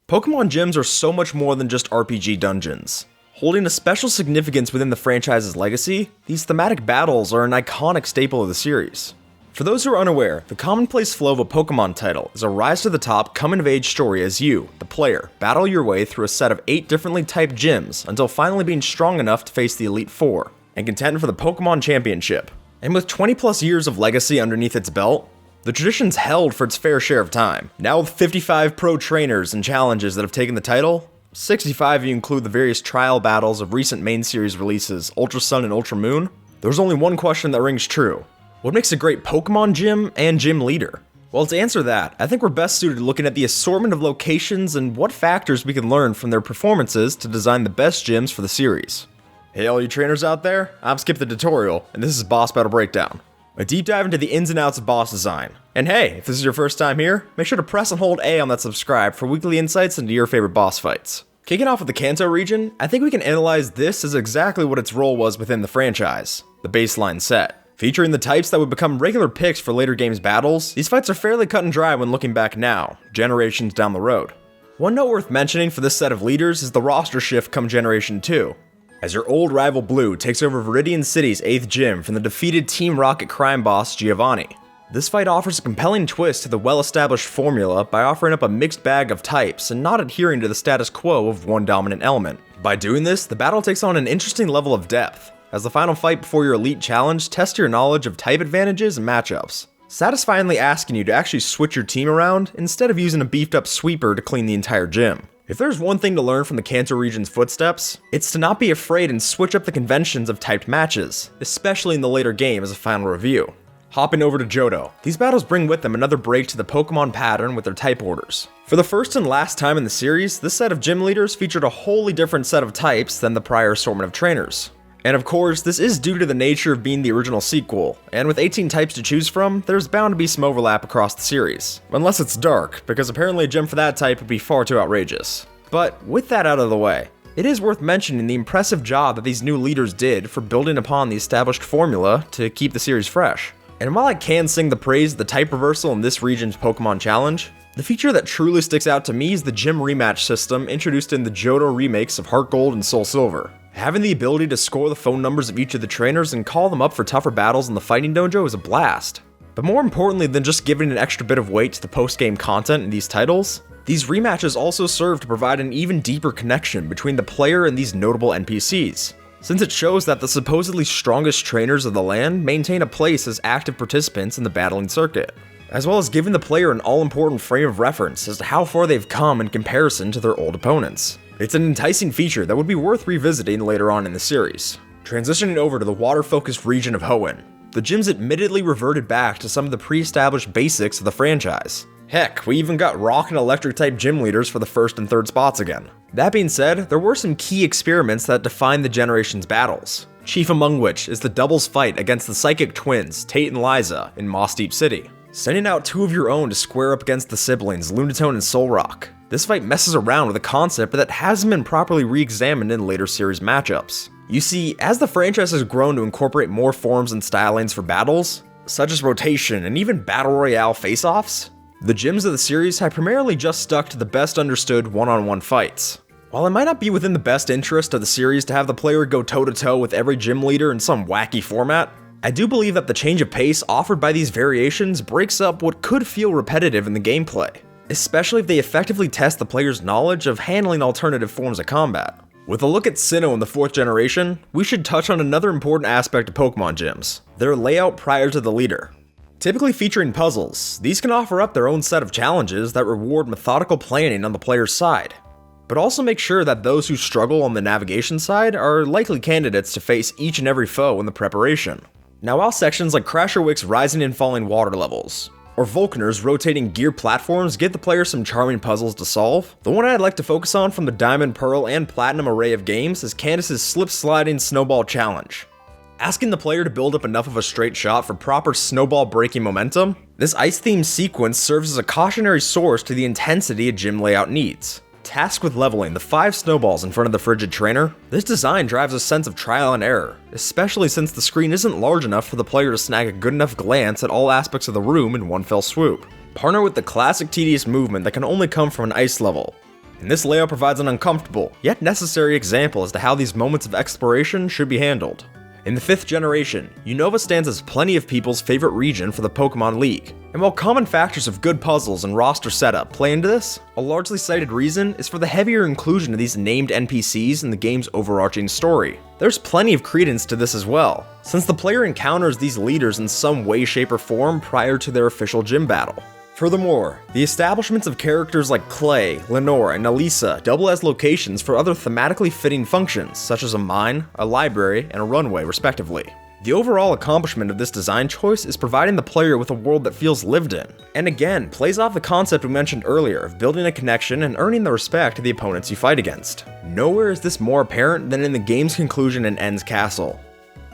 Pokemon gyms are so much more than just RPG dungeons. Holding a special significance within the franchise's legacy, these thematic battles are an iconic staple of the series. For those who are unaware, the commonplace flow of a Pokemon title is a rise to the top, coming-of-age story as you, the player, battle your way through a set of 8 differently typed gyms until finally being strong enough to face the Elite Four, and contend for the Pokemon Championship. And with 20 plus years of legacy underneath its belt, the tradition's held for its fair share of time. Now with 55 pro trainers and challenges that have taken the title, 65 if you include the various trial battles of recent main series releases Ultra Sun and Ultra Moon, there's only one question that rings true. What makes a great Pokemon gym and gym leader? Well, to answer that, I think we're best suited looking at the assortment of locations and what factors we can learn from their performances to design the best gyms for the series. Hey all you trainers out there, I'm Skip the Tutorial, and this is Boss Battle Breakdown. A deep dive into the ins and outs of boss design. And hey, if this is your first time here, make sure to press and hold A on that subscribe for weekly insights into your favorite boss fights. Kicking off with the Kanto region, I think we can analyze this as exactly what its role was within the franchise, the baseline set. Featuring the types that would become regular picks for later games battles, these fights are fairly cut and dry when looking back now, generations down the road. One note worth mentioning for this set of leaders is the roster shift come Generation 2. As your old rival Blue takes over Viridian City's 8th gym from the defeated Team Rocket crime boss Giovanni. This fight offers a compelling twist to the well-established formula by offering up a mixed bag of types and not adhering to the status quo of one dominant element. By doing this, the battle takes on an interesting level of depth, as the final fight before your elite challenge tests your knowledge of type advantages and matchups, satisfyingly asking you to actually switch your team around instead of using a beefed up sweeper to clean the entire gym. If there's one thing to learn from the Kanto region's footsteps, it's to not be afraid and switch up the conventions of typed matches, especially in the later game as a final review. Hopping over to Johto, these battles bring with them another break to the Pokemon pattern with their type orders. For the first and last time in the series, this set of gym leaders featured a wholly different set of types than the prior assortment of trainers. And of course, this is due to the nature of being the original sequel, and with 18 types to choose from, there's bound to be some overlap across the series. Unless it's dark, because apparently a gym for that type would be far too outrageous. But with that out of the way, it is worth mentioning the impressive job that these new leaders did for building upon the established formula to keep the series fresh. And while I can sing the praise of the type reversal in this region's Pokemon Challenge, the feature that truly sticks out to me is the gym rematch system introduced in the Johto remakes of Heart Gold and Soul Silver. Having the ability to score the phone numbers of each of the trainers and call them up for tougher battles in the fighting dojo is a blast. But more importantly than just giving an extra bit of weight to the post-game content in these titles, these rematches also serve to provide an even deeper connection between the player and these notable NPCs, since it shows that the supposedly strongest trainers of the land maintain a place as active participants in the battling circuit, as well as giving the player an all-important frame of reference as to how far they've come in comparison to their old opponents. It's an enticing feature that would be worth revisiting later on in the series. Transitioning over to the water-focused region of Hoenn, the gyms admittedly reverted back to some of the pre-established basics of the franchise. Heck, we even got rock and electric type gym leaders for the first and third spots again. That being said, there were some key experiments that defined the generation's battles, chief among which is the doubles fight against the psychic twins Tate and Liza in Moss Deep City. Sending out 2 of your own to square up against the siblings Lunatone and Solrock. This fight messes around with a concept that hasn't been properly re-examined in later series matchups. You see, as the franchise has grown to incorporate more forms and stylings for battles, such as rotation and even battle royale face-offs, the gyms of the series have primarily just stuck to the best understood one-on-one fights. While it might not be within the best interest of the series to have the player go toe-to-toe with every gym leader in some wacky format, I do believe that the change of pace offered by these variations breaks up what could feel repetitive in the gameplay, especially if they effectively test the player's knowledge of handling alternative forms of combat. With a look at Sinnoh in the 4th generation, we should touch on another important aspect of Pokemon gyms, their layout prior to the leader. Typically featuring puzzles, these can offer up their own set of challenges that reward methodical planning on the player's side, but also make sure that those who struggle on the navigation side are likely candidates to face each and every foe in the preparation. Now while sections like Crasherwick's rising and falling water levels, or Volkner's rotating gear platforms give the player some charming puzzles to solve, the one I'd like to focus on from the Diamond, Pearl, and Platinum array of games is Candace's slip-sliding snowball challenge. Asking the player to build up enough of a straight shot for proper snowball breaking momentum, this ice-themed sequence serves as a cautionary source to the intensity a gym layout needs. Tasked with leveling the 5 snowballs in front of the frigid trainer, this design drives a sense of trial and error, especially since the screen isn't large enough for the player to snag a good enough glance at all aspects of the room in one fell swoop. Partner with the classic tedious movement that can only come from an ice level, and this layout provides an uncomfortable, yet necessary example as to how these moments of exploration should be handled. In the 5th generation, Unova stands as plenty of people's favorite region for the Pokemon League, and while common factors of good puzzles and roster setup play into this, a largely cited reason is for the heavier inclusion of these named NPCs in the game's overarching story. There's plenty of credence to this as well, since the player encounters these leaders in some way, shape, or form prior to their official gym battle. Furthermore, the establishments of characters like Clay, Lenore, and Elisa double as locations for other thematically fitting functions, such as a mine, a library, and a runway, respectively. The overall accomplishment of this design choice is providing the player with a world that feels lived in, and again, plays off the concept we mentioned earlier of building a connection and earning the respect of the opponents you fight against. Nowhere is this more apparent than in the game's conclusion in End's Castle.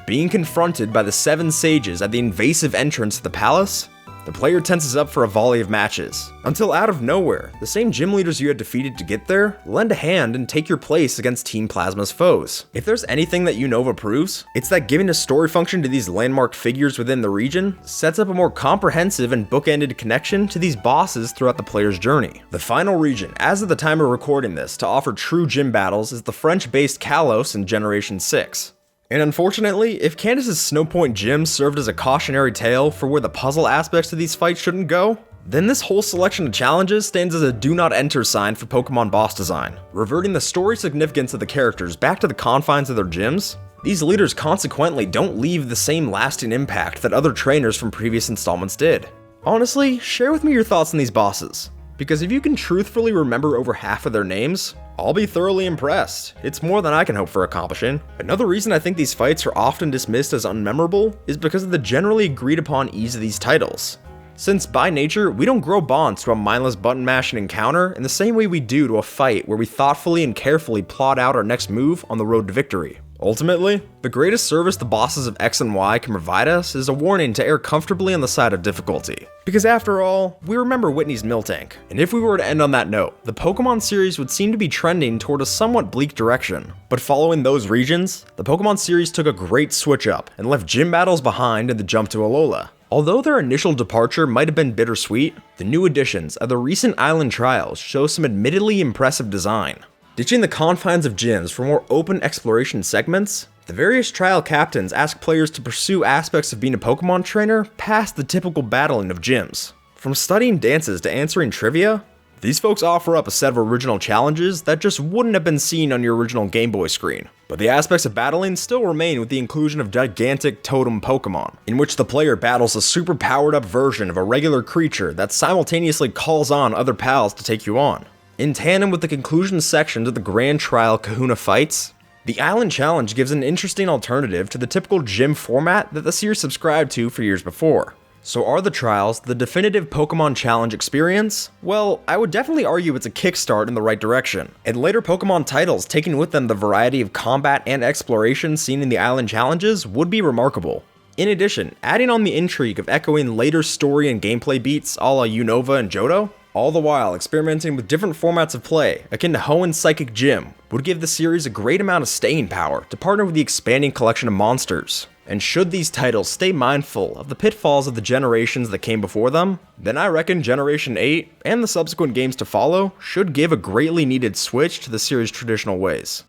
Being confronted by the 7 sages at the invasive entrance to the palace, the player tenses up for a volley of matches, until out of nowhere, the same gym leaders you had defeated to get there lend a hand and take your place against Team Plasma's foes. If there's anything that Unova proves, it's that giving a story function to these landmark figures within the region sets up a more comprehensive and bookended connection to these bosses throughout the player's journey. The final region, as of the time of recording this, to offer true gym battles is the French-based Kalos in Generation 6. And unfortunately, if Candace's Snowpoint Gym served as a cautionary tale for where the puzzle aspects of these fights shouldn't go, then this whole selection of challenges stands as a do not enter sign for Pokemon boss design. Reverting the story significance of the characters back to the confines of their gyms, these leaders consequently don't leave the same lasting impact that other trainers from previous installments did. Honestly, share with me your thoughts on these bosses, because if you can truthfully remember over half of their names, I'll be thoroughly impressed. It's more than I can hope for accomplishing. Another reason I think these fights are often dismissed as unmemorable is because of the generally agreed upon ease of these titles. Since by nature, we don't grow bonds to a mindless button mashing encounter in the same way we do to a fight where we thoughtfully and carefully plot out our next move on the road to victory. Ultimately, the greatest service the bosses of X and Y can provide us is a warning to err comfortably on the side of difficulty. Because after all, we remember Whitney's Miltank, and if we were to end on that note, the Pokemon series would seem to be trending toward a somewhat bleak direction. But following those regions, the Pokemon series took a great switch up and left gym battles behind in the jump to Alola. Although their initial departure might have been bittersweet, the new additions of the recent Island Trials show some admittedly impressive design. Ditching the confines of gyms for more open exploration segments, the various trial captains ask players to pursue aspects of being a Pokemon trainer past the typical battling of gyms. From studying dances to answering trivia, these folks offer up a set of original challenges that just wouldn't have been seen on your original Game Boy screen. But the aspects of battling still remain with the inclusion of gigantic totem Pokemon, in which the player battles a super powered up version of a regular creature that simultaneously calls on other pals to take you on. In tandem with the conclusion sections of the Grand Trial Kahuna fights, the Island Challenge gives an interesting alternative to the typical gym format that the series subscribed to for years before. So are the trials the definitive Pokemon Challenge experience? Well, I would definitely argue it's a kickstart in the right direction, and later Pokemon titles taking with them the variety of combat and exploration seen in the Island Challenges would be remarkable. In addition, adding on the intrigue of echoing later story and gameplay beats a la Unova and Johto, all the while experimenting with different formats of play, akin to Hoenn's Psychic Gym, would give the series a great amount of staying power to partner with the expanding collection of monsters. And should these titles stay mindful of the pitfalls of the generations that came before them, then I reckon Generation 8, and the subsequent games to follow, should give a greatly needed switch to the series' traditional ways.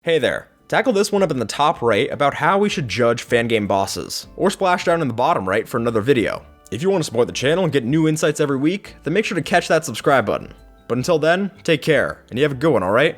Hey there, tackle this one up in the top right about how we should judge fangame bosses, or splash down in the bottom right for another video. If you want to support the channel and get new insights every week, then make sure to catch that subscribe button. But until then, take care, and you have a good one, alright?